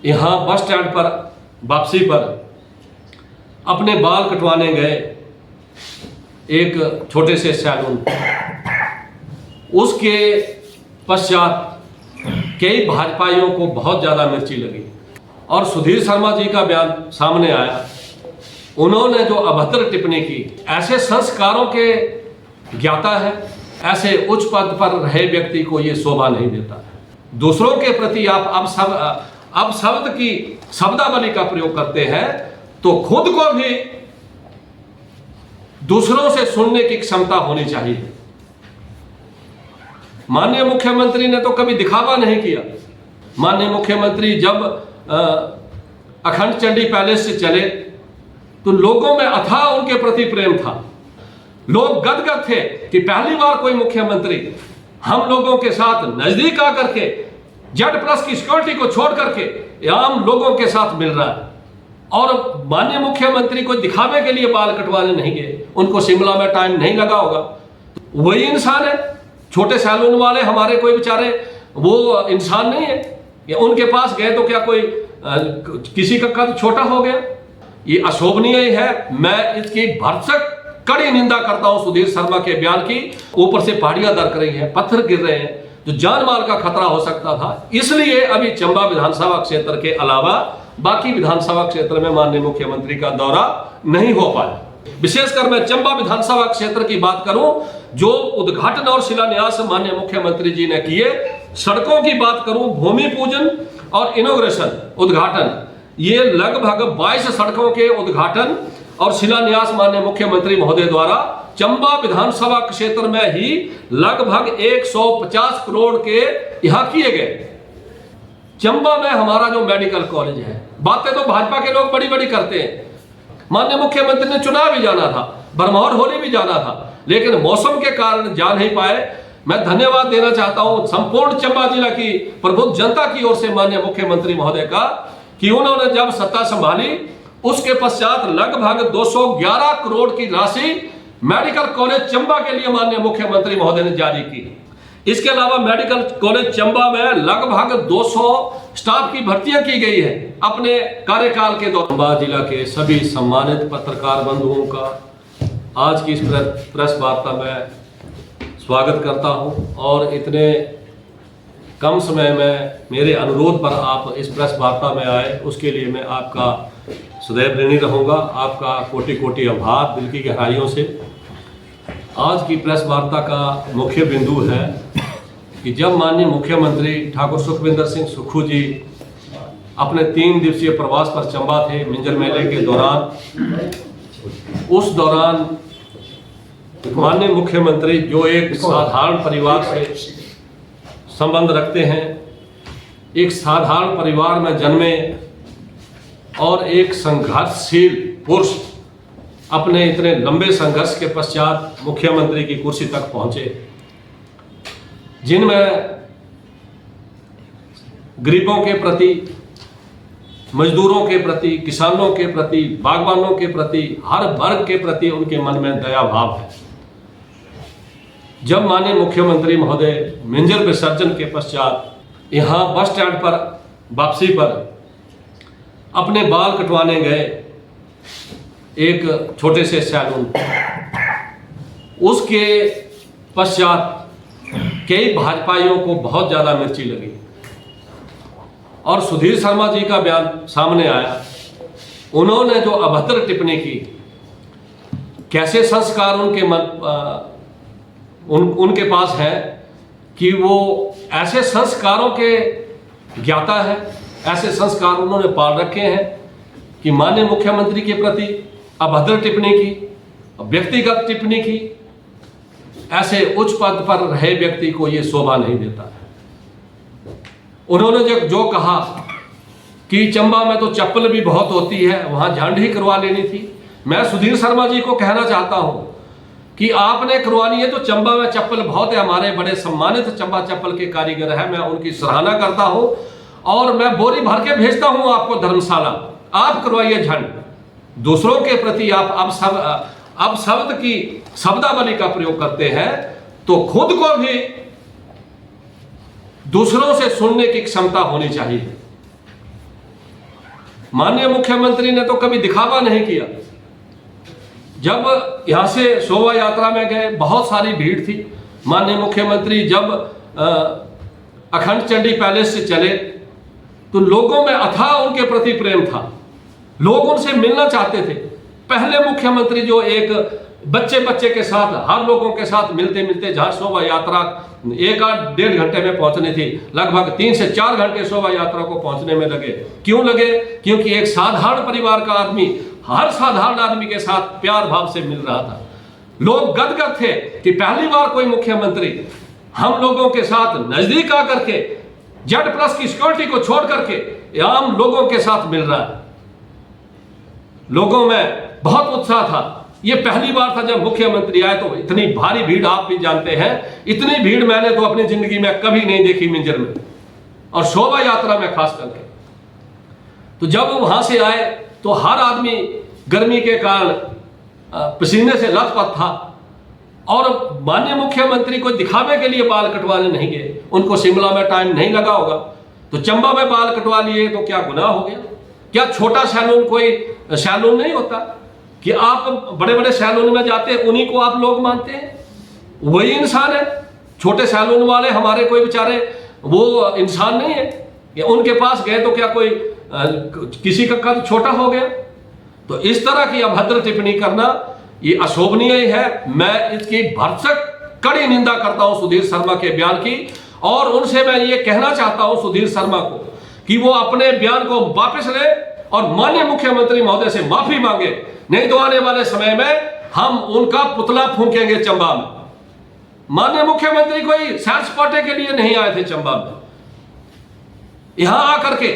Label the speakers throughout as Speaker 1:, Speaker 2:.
Speaker 1: यहाँ bus stand पर वापसी पर अपने बाल कटवाने गए एक छोटे से सैलून, उसके पश्चात कई भाजपाइयों को बहुत ज़्यादा मिर्ची लगी और सुधीर शर्मा जी का बयान सामने आया। उन्होंने जो अभद्र टिप्पणी की, ऐसे संस्कारों के ज्ञाता है, ऐसे उच्च पद पर रहे व्यक्ति को ये शोभा नहीं देता है। दूसरों के प्रति आप अब शब्द की शब्दावली का प्रयोग करते हैं तो खुद को भी दूसरों से सुनने की क्षमता होनी चाहिए। माननीय मुख्यमंत्री ने तो कभी दिखावा नहीं किया। माननीय मुख्यमंत्री जब अखंड चंडी पैलेस से चले तो लोगों में अथाह उनके प्रति प्रेम था। लोग गदगद थे कि पहली बार कोई मुख्यमंत्री हम लोगों के साथ नजदीक आकर के Z+ की सिक्योरिटी को छोड़ करके आम लोगों के साथ मिल रहा है। और माननीय मुख्यमंत्री को दिखावे के लिए बाल कटवाने नहीं गए, उनको शिमला में टाइम नहीं लगा होगा। वही इंसान है, छोटे सैलून वाले हमारे कोई बेचारे वो इंसान नहीं है, या उनके पास गए तो क्या कोई किसी का कद छोटा हो गया? ये अशोभनीय है। मैं इसकी भरसक कड़ी निंदा करता हूं सुधीर शर्मा के बयान की। ऊपर से पहाड़ियां दरक रही हैं, पत्थर गिर रहे हैं, जो जान माल का खतरा हो सकता था। इसलिए अभी चंबा विधानसभा क्षेत्र के अलावा बाकी विधानसभा क्षेत्र में माननीय मुख्यमंत्री का दौरा नहीं हो पाया। विशेषकर मैं चंबा विधानसभा क्षेत्र की बात करूं, जो उद्घाटन और शिलान्यास माननीय मुख्यमंत्री जी ने किए, सड़कों की बात करूं, भूमि पूजन और इनॉग्रेशन उद्घाटन, ये लगभग 22 सड़कों के उद्घाटन और शिलान्यास माननीय मुख्यमंत्री महोदय द्वारा चंबा विधानसभा क्षेत्र में ही लगभग 150 करोड़ के यहां किए गए। चंबा में हमारा जो मेडिकल कॉलेज है, बातें तो भाजपा के लोग बड़ी बड़ी करते हैं। माननीय मुख्यमंत्री ने चुनाव भी जाना था, बरमौर होली भी जाना था, लेकिन मौसम के कारण जा नहीं पाए। मैं धन्यवाद देना चाहता हूं संपूर्ण चंबा जिला की प्रबुद्ध जनता की ओर से माननीय मुख्यमंत्री महोदय का, कि उन्होंने जब सत्ता संभाली उसके पश्चात लगभग 211 करोड़ की राशि मेडिकल कॉलेज चंबा के लिए माननीय मुख्यमंत्री महोदय ने जारी की। इसके अलावा मेडिकल कॉलेज चंबा में लगभग 200 स्टाफ की भर्तियां की गई है अपने कार्यकाल के दौरान। चंबा जिला के सभी सम्मानित पत्रकार बंधुओं का आज की इस प्रेस वार्ता में स्वागत करता हूं, और इतने कम समय में मेरे अनुरोध पर आप इस प्रेस वार्ता में आए, उसके लिए मैं आपका सदैव ऋणी रहूंगा। आपका कोटि कोटि आभार दिल की गहराइयों से। आज की प्रेस वार्ता का मुख्य बिंदु है कि जब माननीय मुख्यमंत्री ठाकुर सुखविंदर सिंह सुक्खू जी अपने 3 दिवसीय प्रवास पर चंबा थे मिंजर मेले के दौरान, उस दौरान माननीय मुख्यमंत्री जो एक साधारण परिवार से संबंध रखते हैं, एक साधारण परिवार में जन्मे और एक संघर्षशील पुरुष अपने इतने लंबे संघर्ष के पश्चात मुख्यमंत्री की कुर्सी तक पहुंचे, जिनमें गरीबों के प्रति, मजदूरों के प्रति, किसानों के प्रति, बागवानों के प्रति, हर वर्ग के प्रति उनके मन में दया भाव है। जब माननीय मुख्यमंत्री महोदय मिंजर विसर्जन के पश्चात यहाँ बस स्टैंड पर वापसी पर अपने बाल कटवाने गए एक छोटे से सैलून, उसके पश्चात कई भाजपाइयों को बहुत ज़्यादा मिर्ची लगी और सुधीर शर्मा जी का बयान सामने आया। उन्होंने जो अभद्र टिप्पणी की, कैसे संस्कार उनके पास है कि वो ऐसे संस्कारों के ज्ञाता है, ऐसे संस्कार उन्होंने पाल रखे हैं कि माननीय मुख्यमंत्री के प्रति अभद्र टिप्पणी की, व्यक्तिगत टिप्पणी की, ऐसे उच्च पद पर रहे व्यक्ति को ये शोभा नहीं देता है। उन्होंने जो कहा कि चंबा में तो चप्पल भी बहुत होती है, वहां झांड ही करवा लेनी थी। मैं सुधीर शर्मा जी को कहना चाहता हूं कि आपने करवानी है तो चंबा में चप्पल बहुत है, हमारे बड़े सम्मानित चंबा चप्पल के कारीगर हैं, मैं उनकी सराहना करता हूं और मैं बोरी भर के भेजता हूं आपको धर्मशाला, आप करवाइए झंड। दूसरों के प्रति आप अब शब्द की शब्दावली का प्रयोग करते हैं तो खुद को भी दूसरों से सुनने की क्षमता होनी चाहिए। माननीय मुख्यमंत्री ने तो कभी दिखावा नहीं किया। जब यहां से शोभा यात्रा में गए, बहुत सारी भीड़ थी। माननीय मुख्यमंत्री जब अखंड चंडी पैलेस से चले तो लोगों में अथाह उनके प्रति प्रेम था। लोग उनसे मिलना चाहते थे। पहले मुख्यमंत्री जो एक बच्चे के साथ, हर लोगों के साथ मिलते मिलते, जहां शोभा यात्रा 1-1.5 घंटे में पहुंचनी थी, लगभग 3 से 4 घंटे शोभा यात्रा को पहुंचने में लगे। क्यों लगे? क्योंकि एक साधारण परिवार का आदमी हर साधारण आदमी के साथ प्यार भाव से मिल रहा था। लोग गदगद थे कि पहली बार कोई मुख्यमंत्री हम लोगों के साथ नजदीक आकर के Z+ की सिक्योरिटी को छोड़ करके आम लोगों के साथ मिल रहा है। लोगों में बहुत उत्साह था। ये पहली बार था जब मुख्यमंत्री आए तो इतनी भारी भीड़, आप भी जानते हैं, इतनी भीड़ मैंने तो अपनी जिंदगी में कभी नहीं देखी मिंजर में, और शोभा यात्रा में खास करके। तो जब वो वहां से आए तो हर आदमी गर्मी के कारण पसीने से लथपथ था, और माननीय मुख्यमंत्री को दिखावे के लिए बाल कटवाने नहीं गए। उनको शिमला में टाइम नहीं लगा होगा तो चंबा में बाल कटवा लिए, तो क्या गुनाह हो गया? क्या छोटा सैलून कोई सैलून नहीं होता कि आप बड़े बड़े सैलून में जाते हैं, उन्हीं को आप लोग मानते हैं? वही इंसान है। छोटे सैलून वाले हमारे कोई बेचारे वो इंसान नहीं है, या उनके पास गए तो क्या कोई किसी का कद छोटा हो गया? तो इस तरह की अभद्र टिप्पणी करना ये अशोभनीय है। मैं इसकी भरसक कड़ी निंदा करता हूं सुधीर शर्मा के बयान की, और उनसे मैं ये कहना चाहता हूं सुधीर शर्मा को कि वो अपने बयान को वापस ले और माननीय मुख्यमंत्री महोदय से माफी मांगे, नहीं तो आने वाले समय में हम उनका पुतला फूंकेंगे चंबा में। माननीय मुख्यमंत्री कोई सैर सपाटे के लिए नहीं आए थे चंबा में। यहां आकर के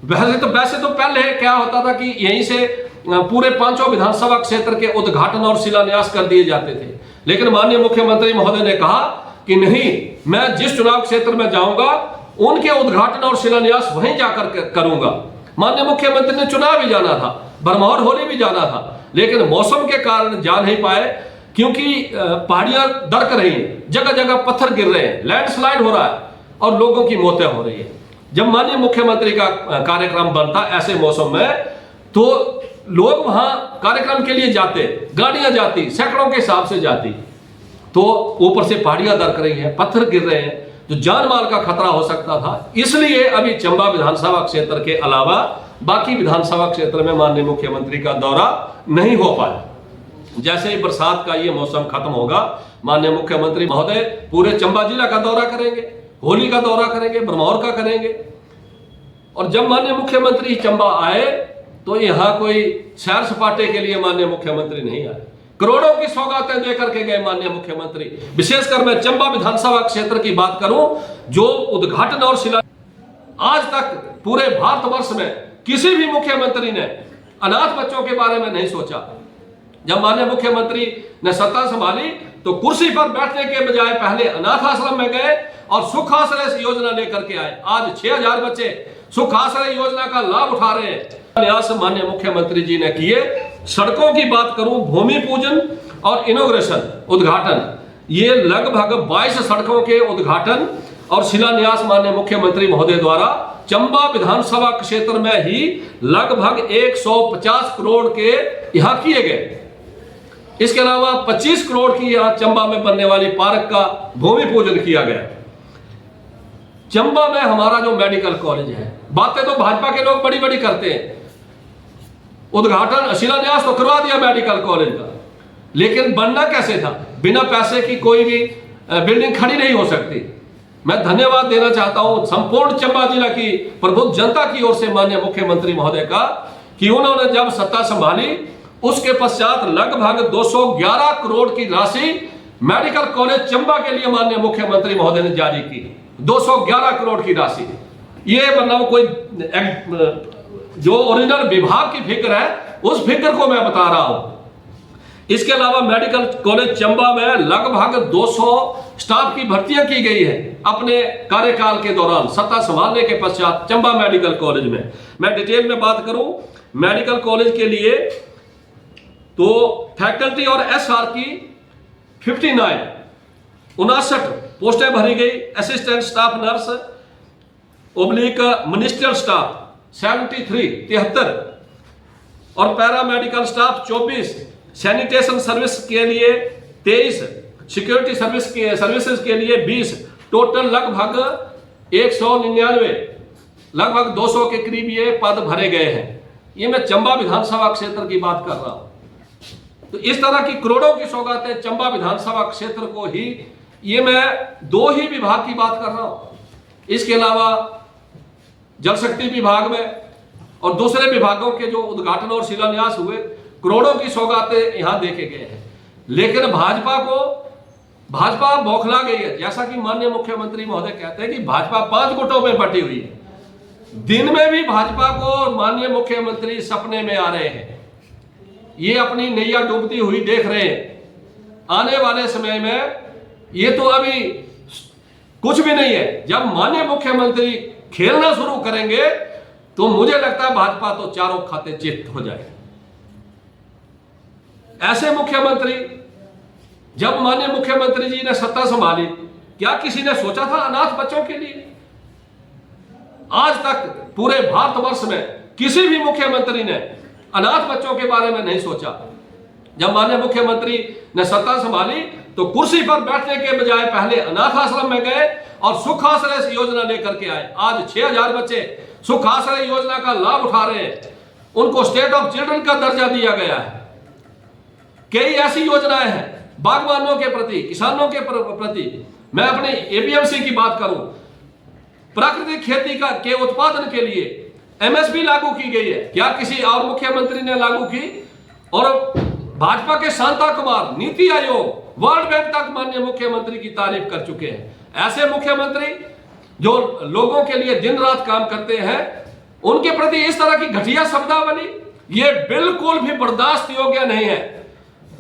Speaker 1: वैसे तो पहले क्या होता था कि यहीं से पूरे 5 विधानसभा क्षेत्र के उद्घाटन और शिलान्यास कर दिए जाते थे, लेकिन माननीय मुख्यमंत्री महोदय ने कहा कि नहीं, मैं जिस चुनाव क्षेत्र में जाऊंगा उनके उद्घाटन और शिलान्यास वहीं जाकर करूंगा। माननीय मुख्यमंत्री ने चुनाव भी जाना था, बरमौर होली भी जाना था, लेकिन मौसम के कारण जा नहीं पाए, क्योंकि पहाड़ियां दरक रही हैं, जगह जगह पत्थर गिर रहे हैं, लैंडस्लाइड हो रहा है और लोगों की मौतें हो रही है। जब माननीय मुख्यमंत्री का कार्यक्रम बनता ऐसे मौसम में, तो लोग वहां कार्यक्रम के लिए जाते, गाड़ियां जाती, सैकड़ों के हिसाब से जाती, तो ऊपर से पहाड़ियां दरक रही हैं, पत्थर गिर रहे हैं, जो जान माल का खतरा हो सकता था। इसलिए अभी चंबा विधानसभा क्षेत्र के अलावा बाकी विधानसभा क्षेत्र में माननीय मुख्यमंत्री का दौरा नहीं हो पाया। जैसे ही बरसात का ये मौसम खत्म होगा, माननीय मुख्यमंत्री महोदय पूरे चंबा जिला का दौरा करेंगे, होली का दौरा करेंगे, बरमौर का करेंगे। और जब माननीय मुख्यमंत्री चंबा आए तो यहां कोई सैर सपाटे के लिए माननीय मुख्यमंत्री नहीं आए, करोड़ों की सौगातें देकर के गए माननीय मुख्यमंत्री। विशेषकर मैं चंबा विधानसभा क्षेत्र की बात करूं, जो उद्घाटन और शिलान्यास आज तक पूरे भारतवर्ष में किसी भी मुख्यमंत्री ने अनाथ बच्चों के बारे में नहीं सोचा। जब माननीय मुख्यमंत्री ने सत्ता संभाली तो कुर्सी पर बैठने के बजाय पहले अनाथ आश्रम में गए और सुख आश्रय योजना लेकर के आए। आज 6000 बच्चे सुख आश्रय योजना का लाभ उठा रहे हैं। प्रयास माननीय मुख्यमंत्री जी ने किए। सड़कों की बात करूं, भूमि पूजन और इनॉग्रेशन, उद्घाटन, ये लगभग 22 सड़कों के उद्घाटन और शिलान्यास माननीय मुख्यमंत्री महोदय द्वारा चंबा विधानसभा क्षेत्र में ही लगभग 150 करोड़ के यहां किए गए। इसके अलावा 25 करोड़ की यहां चंबा में बनने वाली पार्क का भूमि पूजन किया गया। चंबा में हमारा जो मेडिकल कॉलेज है, बातें तो भाजपा के लोग बड़ी बड़ी करते हैं, उद्घाटन शिलान्यास तो करवा दिया मेडिकल कॉलेज का, लेकिन बनना कैसे था? बिना पैसे की कोई भी बिल्डिंग खड़ी नहीं हो सकती। मैं धन्यवाद देना चाहता हूं संपूर्ण चंबा जिला की प्रबुद्ध जनता की ओर से माननीय मुख्यमंत्री महोदय का, कि उन्होंने जब सत्ता संभाली उसके पश्चात लगभग 211 करोड़ की राशि मेडिकल कॉलेज चंबा के लिए माननीय मुख्यमंत्री महोदय ने जारी की। 211 करोड़ की राशि, ये मतलब कोई जो ओरिजिनल विभाग की फिक्र है उस फिक्र को मैं बता रहा हूं। इसके अलावा मेडिकल कॉलेज चंबा में लगभग 200 स्टाफ की भर्तियां की गई है अपने कार्यकाल के दौरान, सत्ता संभालने के पश्चात चंबा मेडिकल कॉलेज में। मैं डिटेल में बात करूं मेडिकल कॉलेज के लिए, तो फैकल्टी और एसआर की 59 पोस्टें भरी गई। Assistant staff nurse / ministerial staff 73 और para medical staff 24, sanitation service के लिए 23, सिक्योरिटी सर्विसेज के लिए 20, टोटल लगभग 199, लगभग 200 के करीब ये पद भरे गए हैं। ये मैं चंबा विधानसभा क्षेत्र की बात कर रहा हूं। तो इस तरह की करोड़ों की सौगातें चंबा विधानसभा क्षेत्र को ही, ये मैं 2 ही विभाग की बात कर रहा हूं। इसके अलावा जल शक्ति विभाग में और दूसरे विभागों के जो उद्घाटन और शिलान्यास हुए, करोड़ों की सौगातें यहां देखे गए हैं। लेकिन भाजपा बौखला गई है। जैसा कि माननीय मुख्यमंत्री महोदय कहते हैं कि भाजपा 5 गुटों में बटी हुई है। दिन में भी भाजपा को माननीय मुख्यमंत्री सपने में आ रहे हैं, ये अपनी नैया डूबती हुई देख रहे हैं। आने वाले समय में ये तो अभी कुछ भी नहीं है। जब माननीय मुख्यमंत्री खेलना शुरू करेंगे तो मुझे लगता है भाजपा तो चारों खाते चित हो जाएगी। ऐसे मुख्यमंत्री, जब माननीय मुख्यमंत्री जी ने सत्ता संभाली, क्या किसी ने सोचा था अनाथ बच्चों के लिए? आज तक पूरे भारतवर्ष में किसी भी मुख्यमंत्री ने अनाथ बच्चों के बारे में नहीं सोचा। जब माननीय मुख्यमंत्री ने सत्ता संभाली तो कुर्सी पर बैठने के बजाय पहले अनाथ आश्रम में गए और सुख आश्रय योजना लेकर के आए। आज 6000 बच्चे सुख आश्रय योजना का लाभ उठा रहे हैं। उनको स्टेट ऑफ चिल्ड्रन का दर्जा दिया गया है। कई ऐसी योजनाएं हैं बागबानों के प्रति, किसानों के प्रति। मैं अपने एपीएमसी की बात करूं, प्राकृतिक खेती के उत्पादन के लिए एमएसपी लागू की गई है। क्या किसी और मुख्यमंत्री ने लागू की? और भाजपा के शांता कुमार नीति आयोग, वर्ल्ड बैंक तक माननीय मुख्यमंत्री की तारीफ कर चुके हैं। ऐसे मुख्यमंत्री जो लोगों के लिए दिन रात काम करते हैं, उनके प्रति इस तरह की घटिया शब्दावली, ये बिल्कुल भी बर्दाश्त योग्य नहीं है।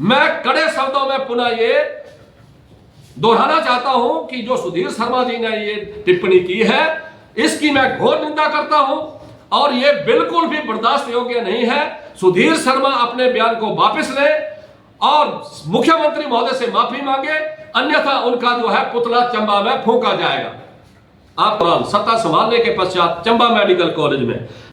Speaker 1: मैं कड़े शब्दों में पुनः ये दोहराना चाहता हूं कि जो सुधीर शर्मा जी ने ये टिप्पणी की है, इसकी मैं घोर निंदा करता हूं और ये बिल्कुल भी बर्दाश्त योग्य नहीं है। सुधीर शर्मा अपने बयान को वापस ले और मुख्यमंत्री महोदय से माफी मांगे, अन्यथा उनका जो है पुतला चंबा में फूंका जाएगा। आप सत्ता संभालने के पश्चात चंबा मेडिकल कॉलेज में